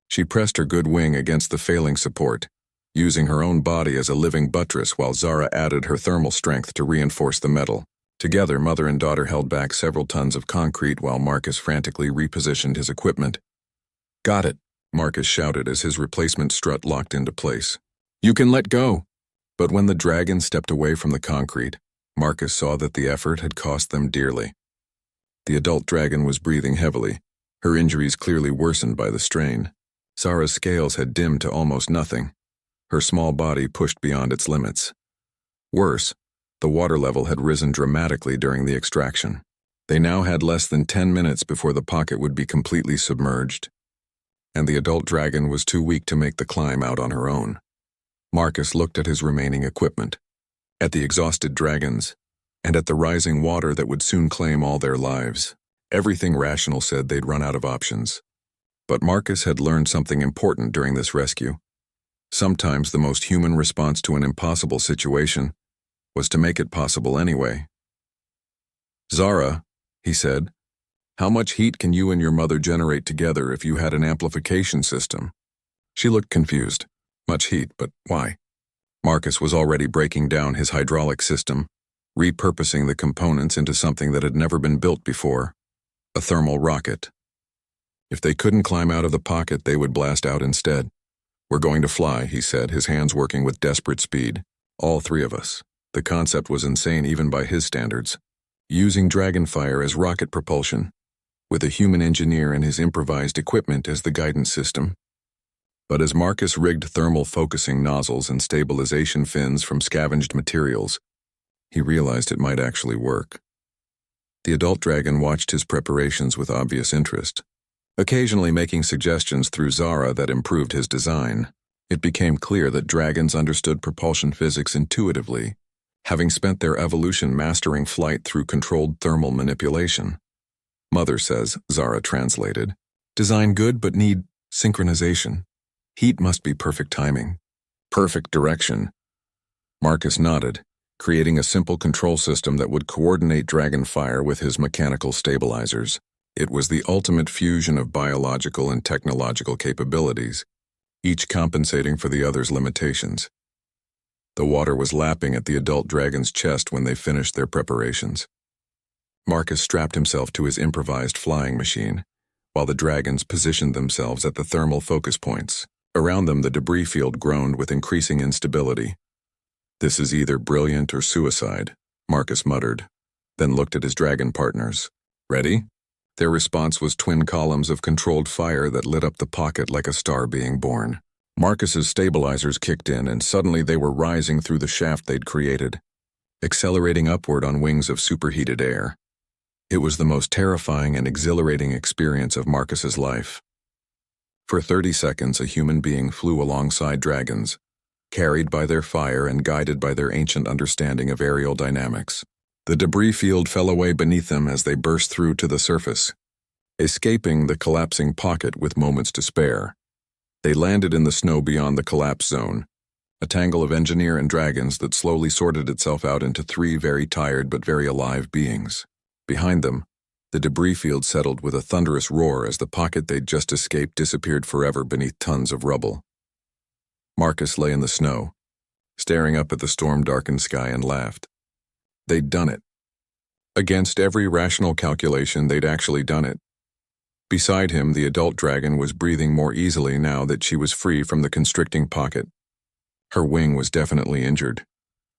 She pressed her good wing against the failing support, using her own body as a living buttress while Zara added her thermal strength to reinforce the metal. Together, mother and daughter held back several tons of concrete while Marcus frantically repositioned his equipment. Got it, Marcus shouted as his replacement strut locked into place. You can let go. But when the dragon stepped away from the concrete, Marcus saw that the effort had cost them dearly. The adult dragon was breathing heavily, her injuries clearly worsened by the strain. Zara's scales had dimmed to almost nothing, her small body pushed beyond its limits. Worse, the water level had risen dramatically during the extraction. They now had less than 10 minutes before the pocket would be completely submerged, and the adult dragon was too weak to make the climb out on her own. Marcus looked at his remaining equipment, at the exhausted dragons, and at the rising water that would soon claim all their lives. Everything rational said they'd run out of options. But Marcus had learned something important during this rescue. Sometimes the most human response to an impossible situation was to make it possible anyway. Zara, he said, how much heat can you and your mother generate together if you had an amplification system? She looked confused. Much heat, but why? Marcus was already breaking down his hydraulic system, repurposing the components into something that had never been built before, a thermal rocket. If they couldn't climb out of the pocket, they would blast out instead. We're going to fly, he said, his hands working with desperate speed. All three of us. The concept was insane even by his standards. Using dragonfire as rocket propulsion, with a human engineer and his improvised equipment as the guidance system. But as Marcus rigged thermal focusing nozzles and stabilization fins from scavenged materials, he realized it might actually work. The adult dragon watched his preparations with obvious interest, occasionally making suggestions through Zara that improved his design. It became clear that dragons understood propulsion physics intuitively, having spent their evolution mastering flight through controlled thermal manipulation. Mother says, Zara translated, design good but need synchronization. Heat must be perfect timing. Perfect direction. Marcus nodded, creating a simple control system that would coordinate dragon fire with his mechanical stabilizers. It was the ultimate fusion of biological and technological capabilities, each compensating for the other's limitations. The water was lapping at the adult dragon's chest when they finished their preparations. Marcus strapped himself to his improvised flying machine, while the dragons positioned themselves at the thermal focus points. Around them, the debris field groaned with increasing instability. "This is either brilliant or suicide," Marcus muttered, then looked at his dragon partners. "Ready?" Their response was twin columns of controlled fire that lit up the pocket like a star being born. Marcus's stabilizers kicked in, and suddenly they were rising through the shaft they'd created, accelerating upward on wings of superheated air. It was the most terrifying and exhilarating experience of Marcus's life. For 30 seconds, a human being flew alongside dragons, carried by their fire and guided by their ancient understanding of aerial dynamics. The debris field fell away beneath them as they burst through to the surface, escaping the collapsing pocket with moments to spare. They landed in the snow beyond the collapse zone, a tangle of engineer and dragons that slowly sorted itself out into 3 very tired but very alive beings. Behind them, the debris field settled with a thunderous roar as the pocket they'd just escaped disappeared forever beneath tons of rubble. Marcus lay in the snow, staring up at the storm-darkened sky, and laughed. They'd done it. Against every rational calculation, they'd actually done it. Beside him, the adult dragon was breathing more easily now that she was free from the constricting pocket. Her wing was definitely injured,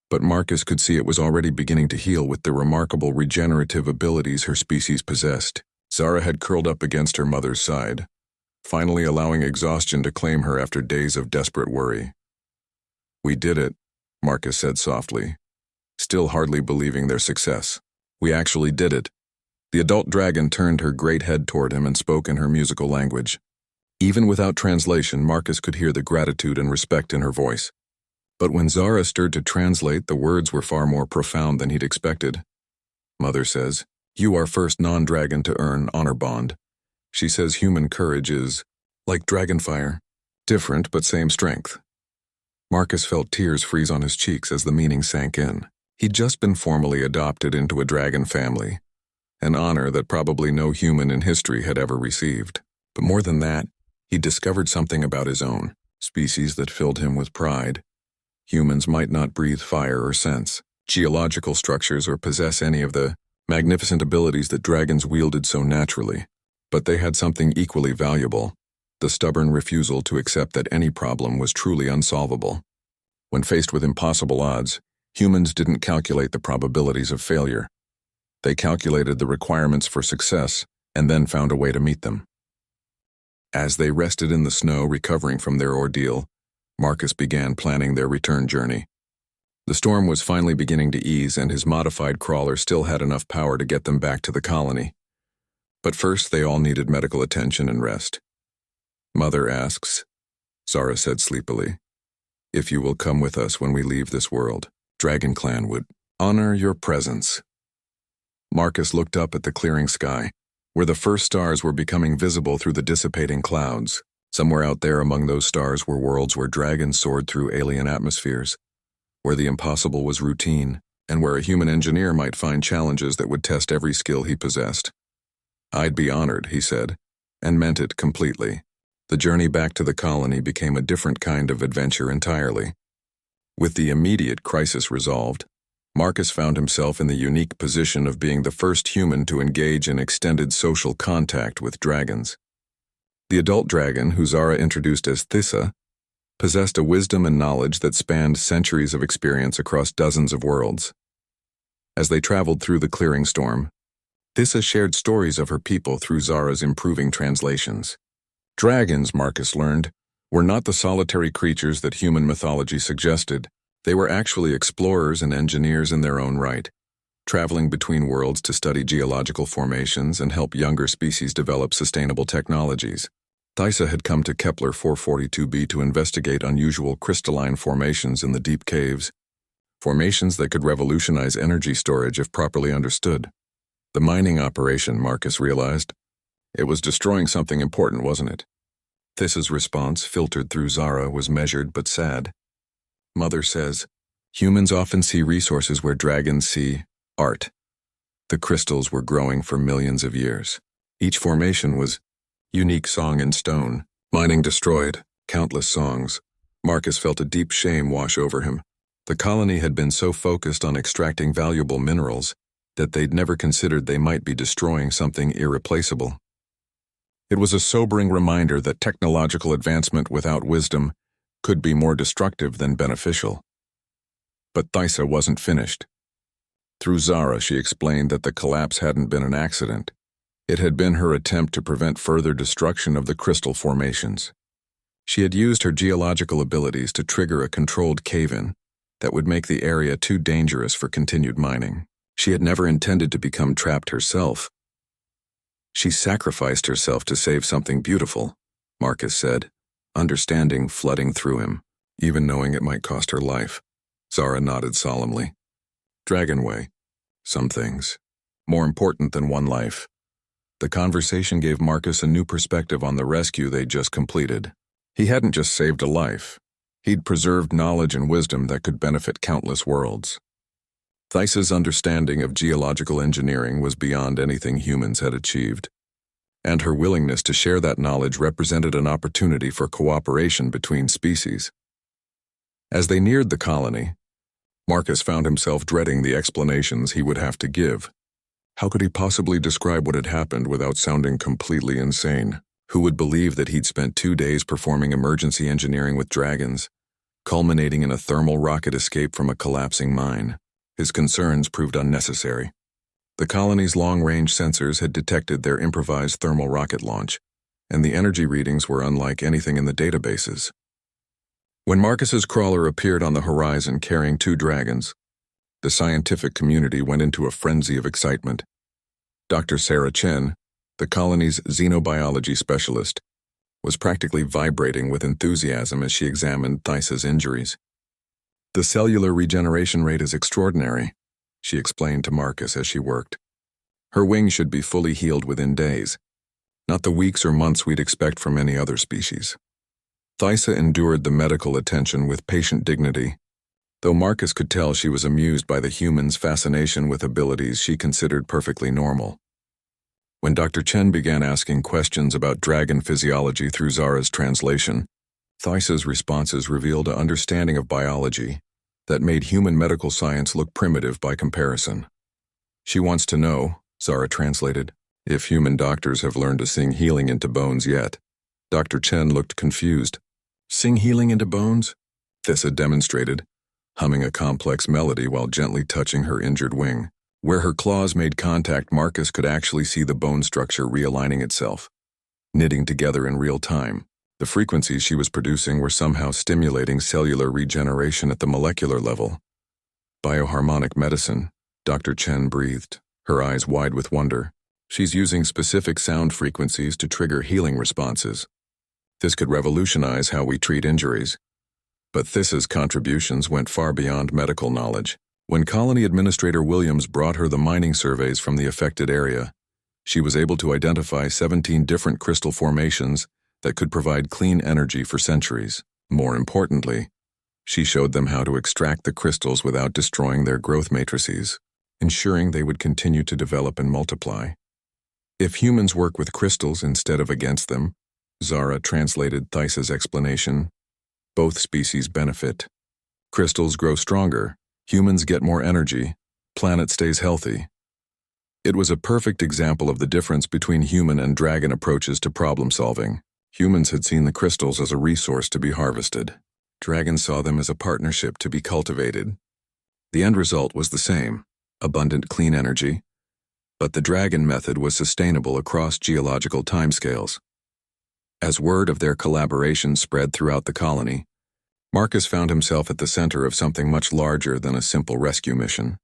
but Marcus could see it was already beginning to heal with the remarkable regenerative abilities her species possessed. Zara had curled up against her mother's side, finally allowing exhaustion to claim her after days of desperate worry. "We did it," Marcus said softly, still hardly believing their success. "We actually did it." The adult dragon turned her great head toward him and spoke in her musical language. Even without translation, Marcus could hear the gratitude and respect in her voice. But when Zara stirred to translate, the words were far more profound than he'd expected. "Mother says, you are first non-dragon to earn honor bond. She says human courage is like dragonfire, different but same strength." Marcus felt tears freeze on his cheeks as the meaning sank in. He'd just been formally adopted into a dragon family, an honor that probably no human in history had ever received. But more than that, he'd discovered something about his own species that filled him with pride. Humans might not breathe fire or sense geological structures or possess any of the magnificent abilities that dragons wielded so naturally, but they had something equally valuable: the stubborn refusal to accept that any problem was truly unsolvable. When faced with impossible odds, humans didn't calculate the probabilities of failure. They calculated the requirements for success and then found a way to meet them. As they rested in the snow recovering from their ordeal, Marcus began planning their return journey. The storm was finally beginning to ease, and his modified crawler still had enough power to get them back to the colony. But first, they all needed medical attention and rest. "Mother asks," Zara said sleepily, "if you will come with us when we leave this world. Dragon Clan would honor your presence." Marcus looked up at the clearing sky, where the first stars were becoming visible through the dissipating clouds. Somewhere out there among those stars were worlds where dragons soared through alien atmospheres, where the impossible was routine, and where a human engineer might find challenges that would test every skill he possessed. "I'd be honored," he said, and meant it completely. The journey back to the colony became a different kind of adventure entirely. With the immediate crisis resolved, Marcus found himself in the unique position of being the first human to engage in extended social contact with dragons. The adult dragon, who Zara introduced as Thissa, possessed a wisdom and knowledge that spanned centuries of experience across dozens of worlds. As they traveled through the clearing storm, Thissa shared stories of her people through Zara's improving translations. Dragons, Marcus learned, were not the solitary creatures that human mythology suggested. They were actually explorers and engineers in their own right, traveling between worlds to study geological formations and help younger species develop sustainable technologies. Thissa had come to Kepler 442b to investigate unusual crystalline formations in the deep caves, formations that could revolutionize energy storage if properly understood. The mining operation, Marcus realized, it was destroying something important, wasn't it? This's response, filtered through Zara, was measured but sad. Mother says, humans often see resources where dragons see art. The crystals were growing for millions of years. Each formation was unique song in stone. Mining destroyed countless songs. Marcus felt a deep shame wash over him. The colony had been so focused on extracting valuable minerals that they'd never considered they might be destroying something irreplaceable. It was a sobering reminder that technological advancement without wisdom could be more destructive than beneficial. But Thysa wasn't finished. Through Zara, she explained that the collapse hadn't been an accident. It had been her attempt to prevent further destruction of the crystal formations. She had used her geological abilities to trigger a controlled cave-in that would make the area too dangerous for continued mining. She had never intended to become trapped herself. She sacrificed herself to save something beautiful, Marcus said, understanding flooding through him, even knowing it might cost her life. Zara nodded solemnly. Dragon way. Some things. More important than one life. The conversation gave Marcus a new perspective on the rescue they'd just completed. He hadn't just saved a life. He'd preserved knowledge and wisdom that could benefit countless worlds. Thysa's understanding of geological engineering was beyond anything humans had achieved, and her willingness to share that knowledge represented an opportunity for cooperation between species. As they neared the colony, Marcus found himself dreading the explanations he would have to give. How could he possibly describe what had happened without sounding completely insane? Who would believe that he'd spent 2 days performing emergency engineering with dragons, culminating in a thermal rocket escape from a collapsing mine? His concerns proved unnecessary. The colony's long-range sensors had detected their improvised thermal rocket launch, and the energy readings were unlike anything in the databases. When Marcus's crawler appeared on the horizon carrying 2 dragons, the scientific community went into a frenzy of excitement. Dr. Sarah Chen, the colony's xenobiology specialist, was practically vibrating with enthusiasm as she examined Thysa's injuries. The cellular regeneration rate is extraordinary, she explained to Marcus as she worked. Her wing should be fully healed within days, not the weeks or months we'd expect from any other species. Thysa endured the medical attention with patient dignity, though Marcus could tell she was amused by the human's fascination with abilities she considered perfectly normal. When Dr. Chen began asking questions about dragon physiology through Zara's translation, Thysa's responses revealed an understanding of biology that made human medical science look primitive by comparison. She wants to know, Zara translated, if human doctors have learned to sing healing into bones yet. Dr. Chen looked confused. Sing healing into bones? Thysa demonstrated, humming a complex melody while gently touching her injured wing. Where her claws made contact, Marcus could actually see the bone structure realigning itself, knitting together in real time. The frequencies she was producing were somehow stimulating cellular regeneration at the molecular level. Bioharmonic medicine, Dr. Chen breathed, her eyes wide with wonder. She's using specific sound frequencies to trigger healing responses. This could revolutionize how we treat injuries. But Thysa's contributions went far beyond medical knowledge. When Colony Administrator Williams brought her the mining surveys from the affected area, she was able to identify 17 different crystal formations that could provide clean energy for centuries. More importantly, she showed them how to extract the crystals without destroying their growth matrices, ensuring they would continue to develop and multiply. If humans work with crystals instead of against them, Zara translated Thysa's explanation, both species benefit. Crystals grow stronger, humans get more energy, planet stays healthy. It was a perfect example of the difference between human and dragon approaches to problem solving. Humans had seen the crystals as a resource to be harvested. Dragons saw them as a partnership to be cultivated. The end result was the same, abundant clean energy, but the dragon method was sustainable across geological timescales. As word of their collaboration spread throughout the colony, Marcus found himself at the center of something much larger than a simple rescue mission.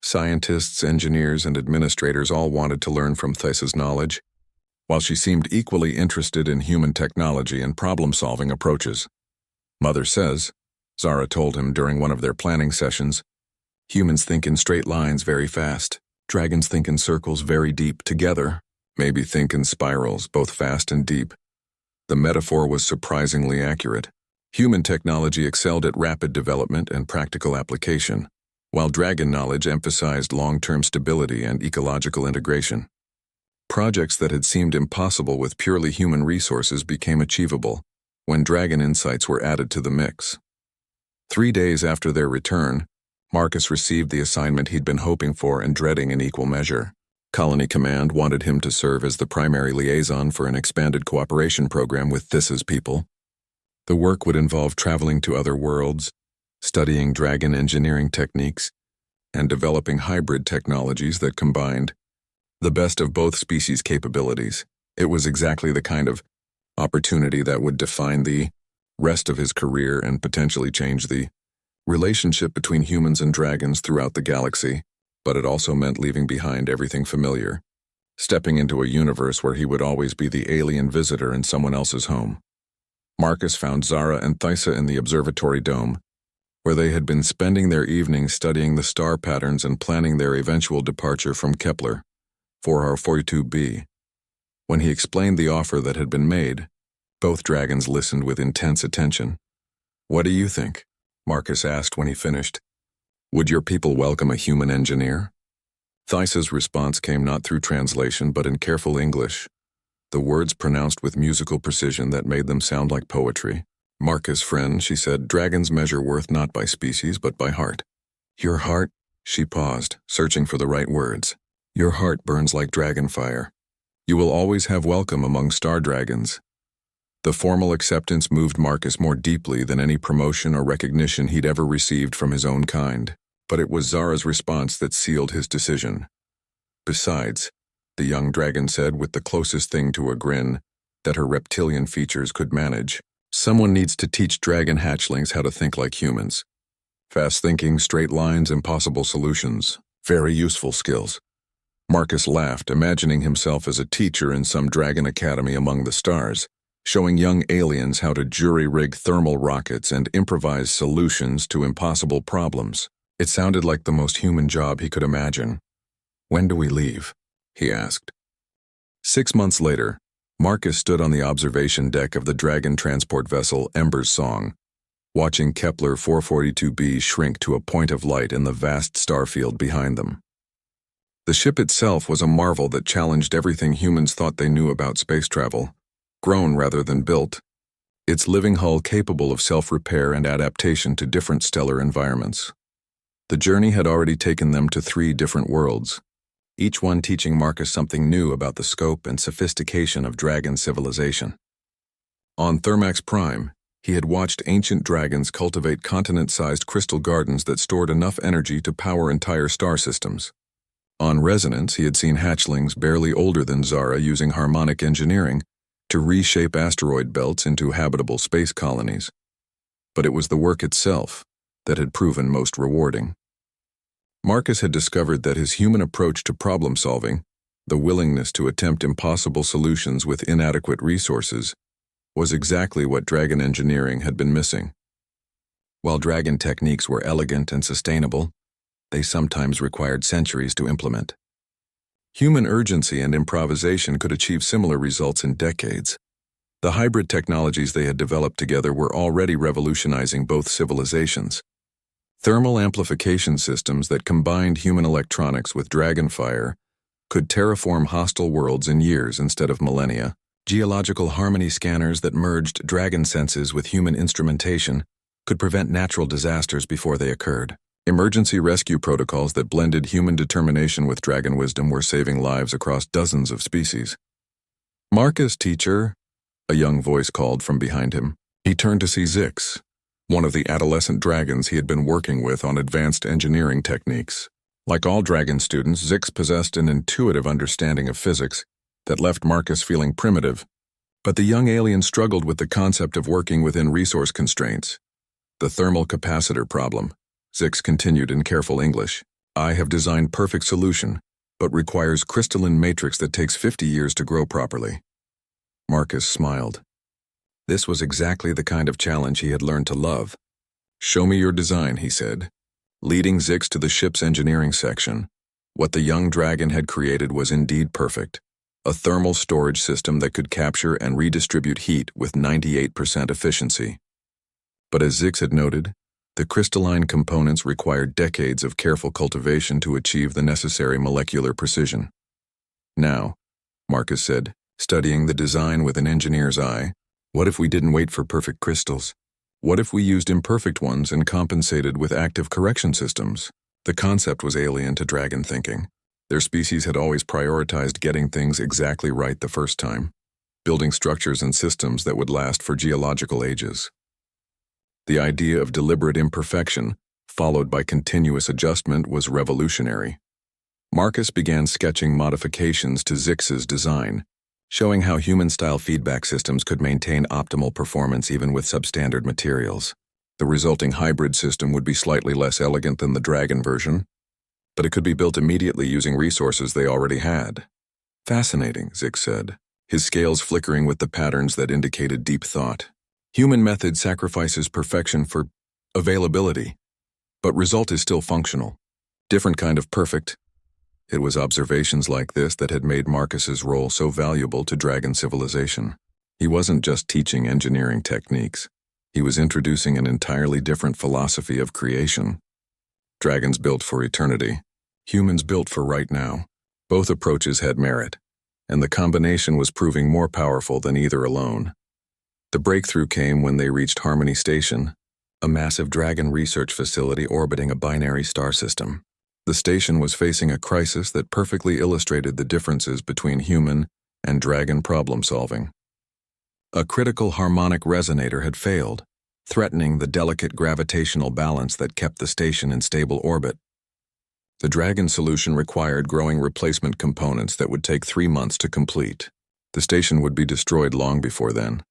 Scientists, engineers, and administrators all wanted to learn from Thysa's knowledge, while she seemed equally interested in human technology and problem-solving approaches. Mother says, Zara told him during one of their planning sessions, humans think in straight lines very fast. Dragons think in circles very deep together, maybe think in spirals, both fast and deep. The metaphor was surprisingly accurate. Human technology excelled at rapid development and practical application, while dragon knowledge emphasized long-term stability and ecological integration. Projects that had seemed impossible with purely human resources became achievable when dragon insights were added to the mix. 3 days after their return, Marcus received the assignment he'd been hoping for and dreading in equal measure. Colony Command wanted him to serve as the primary liaison for an expanded cooperation program with This's people. The work would involve traveling to other worlds, studying dragon engineering techniques, and developing hybrid technologies that combined the best of both species' capabilities. It was exactly the kind of opportunity that would define the rest of his career and potentially change the relationship between humans and dragons throughout the galaxy, but it also meant leaving behind everything familiar, stepping into a universe where he would always be the alien visitor in someone else's home. Marcus found Zara and Thysa in the observatory dome, where they had been spending their evenings studying the star patterns and planning their eventual departure from Kepler, 442b. When he explained the offer that had been made, both dragons listened with intense attention. "What do you think?" Marcus asked when he finished. "Would your people welcome a human engineer?" Thysa's response came not through translation but in careful English, the words pronounced with musical precision that made them sound like poetry. "Marcus, friend," she said, "dragons measure worth not by species but by heart." "Your heart?" She paused, searching for the right words. "Your heart burns like dragon fire. You will always have welcome among star dragons." The formal acceptance moved Marcus more deeply than any promotion or recognition he'd ever received from his own kind, but it was Zara's response that sealed his decision. "Besides," the young dragon said with the closest thing to a grin that her reptilian features could manage, "someone needs to teach dragon hatchlings how to think like humans. Fast thinking, straight lines, impossible solutions. Very useful skills." Marcus laughed, imagining himself as a teacher in some dragon academy among the stars, showing young aliens how to jury-rig thermal rockets and improvise solutions to impossible problems. It sounded like the most human job he could imagine. "When do we leave?" he asked. 6 months later, Marcus stood on the observation deck of the dragon transport vessel Ember's Song, watching Kepler 442b shrink to a point of light in the vast starfield behind them. The ship itself was a marvel that challenged everything humans thought they knew about space travel, grown rather than built, its living hull capable of self-repair and adaptation to different stellar environments. The journey had already taken them to 3 different worlds, each one teaching Marcus something new about the scope and sophistication of dragon civilization. On Thermax Prime, he had watched ancient dragons cultivate continent-sized crystal gardens that stored enough energy to power entire star systems. On Resonance, he had seen hatchlings barely older than Zara using harmonic engineering to reshape asteroid belts into habitable space colonies. But it was the work itself that had proven most rewarding. Marcus had discovered that his human approach to problem-solving, the willingness to attempt impossible solutions with inadequate resources, was exactly what dragon engineering had been missing. While dragon techniques were elegant and sustainable, they sometimes required centuries to implement. Human urgency and improvisation could achieve similar results in decades. The hybrid technologies they had developed together were already revolutionizing both civilizations. Thermal amplification systems that combined human electronics with dragon fire could terraform hostile worlds in years instead of millennia. Geological harmony scanners that merged dragon senses with human instrumentation could prevent natural disasters before they occurred. Emergency rescue protocols that blended human determination with dragon wisdom were saving lives across dozens of species. "Marcus, teacher," a young voice called from behind him. He turned to see Zix, one of the adolescent dragons he had been working with on advanced engineering techniques. Like all dragon students, Zix possessed an intuitive understanding of physics that left Marcus feeling primitive, but the young alien struggled with the concept of working within resource constraints. "The thermal capacitor problem," Zix continued in careful English. "I have designed perfect solution, but requires crystalline matrix that takes 50 years to grow properly." Marcus smiled. This was exactly the kind of challenge he had learned to love. "Show me your design," he said, leading Zix to the ship's engineering section. What the young dragon had created was indeed perfect. a thermal storage system that could capture and redistribute heat with 98% efficiency. But as Zix had noted, the crystalline components required decades of careful cultivation to achieve the necessary molecular precision. Now, Marcus said, studying the design with an engineer's eye, what if we didn't wait for perfect crystals? What if we used imperfect ones and compensated with active correction systems? The concept was alien to dragon thinking. Their species had always prioritized getting things exactly right the first time, building structures and systems that would last for geological ages. The idea of deliberate imperfection, followed by continuous adjustment, was revolutionary. Marcus began sketching modifications to Zix's design, showing how human-style feedback systems could maintain optimal performance even with substandard materials. The resulting hybrid system would be slightly less elegant than the dragon version, but it could be built immediately using resources they already had. Fascinating, Zix said, his scales flickering with the patterns that indicated deep thought. Human method sacrifices perfection for availability, but result is still functional. Different kind of perfect. It was observations like this that had made Marcus's role so valuable to dragon civilization. He wasn't just teaching engineering techniques. He was introducing an entirely different philosophy of creation. Dragons built for eternity, humans built for right now. Both approaches had merit, and the combination was proving more powerful than either alone. The breakthrough came when they reached Harmony Station, a massive dragon research facility orbiting a binary star system. The station was facing a crisis that perfectly illustrated the differences between human and dragon problem-solving. A critical harmonic resonator had failed, threatening the delicate gravitational balance that kept the station in stable orbit. The dragon solution required growing replacement components that would take 3 months to complete. The station would be destroyed long before then.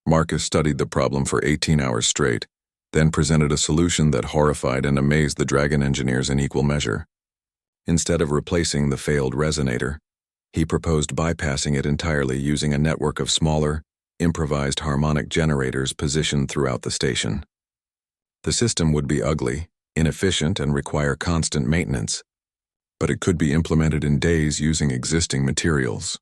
Marcus studied the problem for 18 hours straight, then presented a solution that horrified and amazed the dragon engineers in equal measure. Instead of replacing the failed resonator, he proposed bypassing it entirely using a network of smaller, improvised harmonic generators positioned throughout the station. The system would be ugly, inefficient, and require constant maintenance, but it could be implemented in days using existing materials.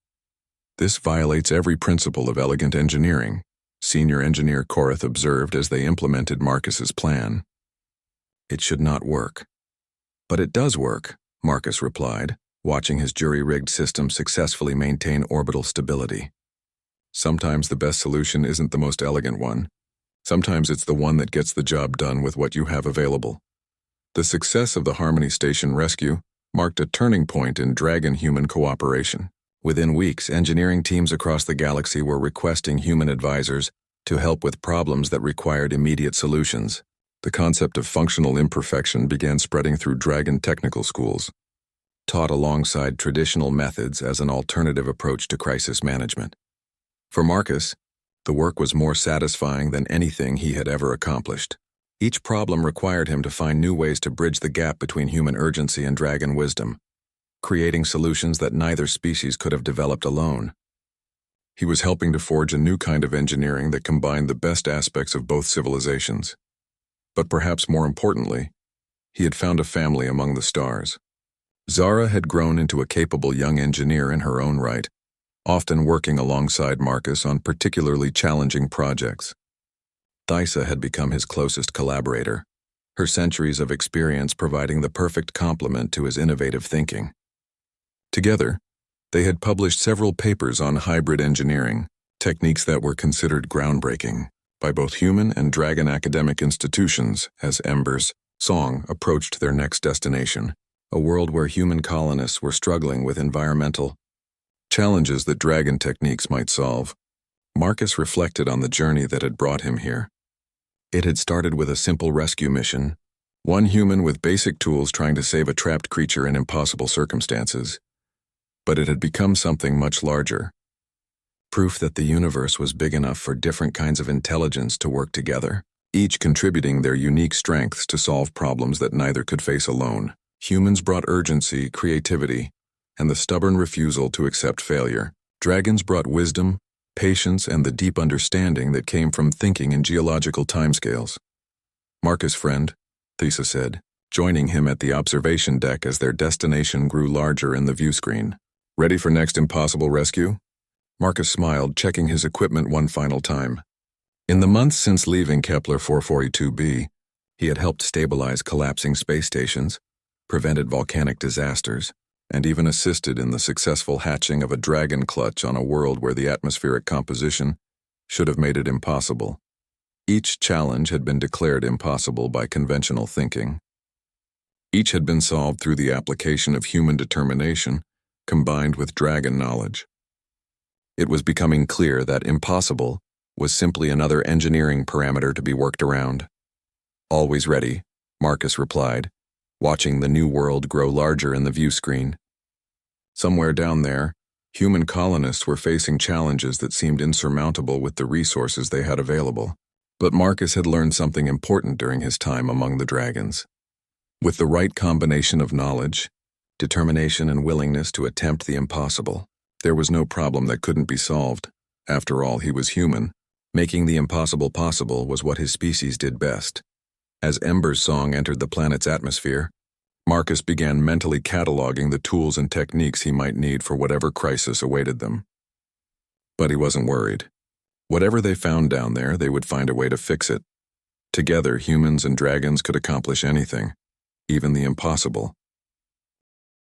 This violates every principle of elegant engineering, Senior Engineer Korath observed as they implemented Marcus's plan. It should not work. But it does work, Marcus replied, watching his jury-rigged system successfully maintain orbital stability. Sometimes the best solution isn't the most elegant one. Sometimes it's the one that gets the job done with what you have available. The success of the Harmony Station rescue marked a turning point in dragon-human cooperation. Within weeks, engineering teams across the galaxy were requesting human advisors to help with problems that required immediate solutions. The concept of functional imperfection began spreading through dragon technical schools, taught alongside traditional methods as an alternative approach to crisis management. For Marcus, the work was more satisfying than anything he had ever accomplished. Each problem required him to find new ways to bridge the gap between human urgency and dragon wisdom, creating solutions that neither species could have developed alone. He was helping to forge a new kind of engineering that combined the best aspects of both civilizations. But perhaps more importantly, he had found a family among the stars. Zara had grown into a capable young engineer in her own right, often working alongside Marcus on particularly challenging projects. Thysa had become his closest collaborator, her centuries of experience providing the perfect complement to his innovative thinking. Together, they had published several papers on hybrid engineering, techniques that were considered groundbreaking by both human and dragon academic institutions as Ember's Song approached their next destination, a world where human colonists were struggling with environmental challenges that dragon techniques might solve. Marcus reflected on the journey that had brought him here. It had started with a simple rescue mission, one human with basic tools trying to save a trapped creature in impossible circumstances. But it had become something much larger. Proof that the universe was big enough for different kinds of intelligence to work together, each contributing their unique strengths to solve problems that neither could face alone. Humans brought urgency, creativity, and the stubborn refusal to accept failure. Dragons brought wisdom, patience, and the deep understanding that came from thinking in geological timescales. Marcus' friend, Thysa said, joining him at the observation deck as their destination grew larger in the viewscreen. Ready for next impossible rescue? Marcus smiled, checking his equipment one final time. In the months since leaving Kepler 442b, he had helped stabilize collapsing space stations, prevented volcanic disasters, and even assisted in the successful hatching of a dragon clutch on a world where the atmospheric composition should have made it impossible. Each challenge had been declared impossible by conventional thinking. Each had been solved through the application of human determination combined with dragon knowledge. It was becoming clear that impossible was simply another engineering parameter to be worked around. Always ready, Marcus replied, watching the new world grow larger in the view screen. Somewhere down there, human colonists were facing challenges that seemed insurmountable with the resources they had available. But Marcus had learned something important during his time among the dragons. With the right combination of knowledge, determination, and willingness to attempt the impossible, there was no problem that couldn't be solved. After all, he was human. Making the impossible possible was what his species did best. As Ember's song entered the planet's atmosphere, Marcus began mentally cataloging the tools and techniques he might need for whatever crisis awaited them. But he wasn't worried. Whatever they found down there, they would find a way to fix it. Together, humans and dragons could accomplish anything, even the impossible.